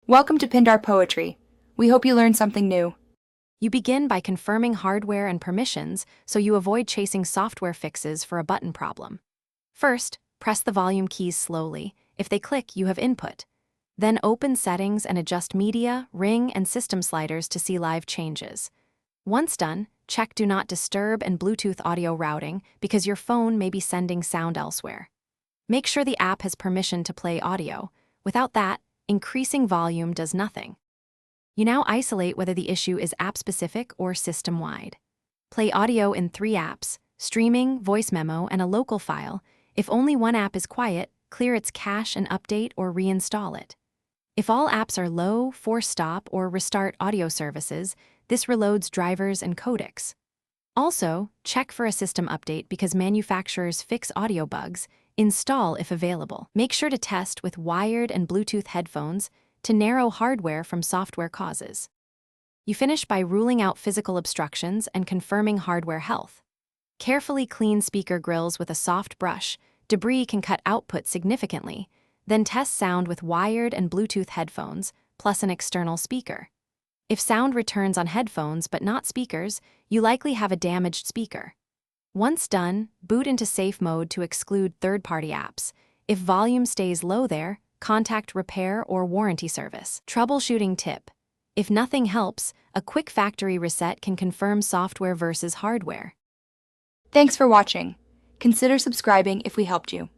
Welcome to Pindar Poetry. We hope you learned something new. You begin by confirming hardware and permissions so you avoid chasing software fixes for a button problem. First, press the volume keys slowly. If they click, you have input. Then open Settings and adjust Media, Ring, and System sliders to see live changes. Once done, check Do Not Disturb and Bluetooth audio routing because your phone may be sending sound elsewhere. Make sure the app has permission to play audio. Without that, increasing volume does nothing. You now isolate whether the issue is app-specific or system-wide. Play audio in 3 apps: streaming, voice memo, and a local file. If only one app is quiet, clear its cache and update or reinstall it. If all apps are low, force stop, or restart audio services, this reloads drivers and codecs. Also, check for a system update because manufacturers fix audio bugs. Install if available. Make sure to test with wired and Bluetooth headphones to narrow hardware from software causes. You finish by ruling out physical obstructions and confirming hardware health. Carefully clean speaker grills with a soft brush. Debris can cut output significantly. Then test sound with wired and Bluetooth headphones, plus an external speaker. If sound returns on headphones but not speakers, you likely have a damaged speaker. Once done, boot into safe mode to exclude third-party apps. If volume stays low there, contact repair or warranty service. Troubleshooting tip: if nothing helps, a quick factory reset can confirm software versus hardware. Thanks for watching. Consider subscribing if we helped you.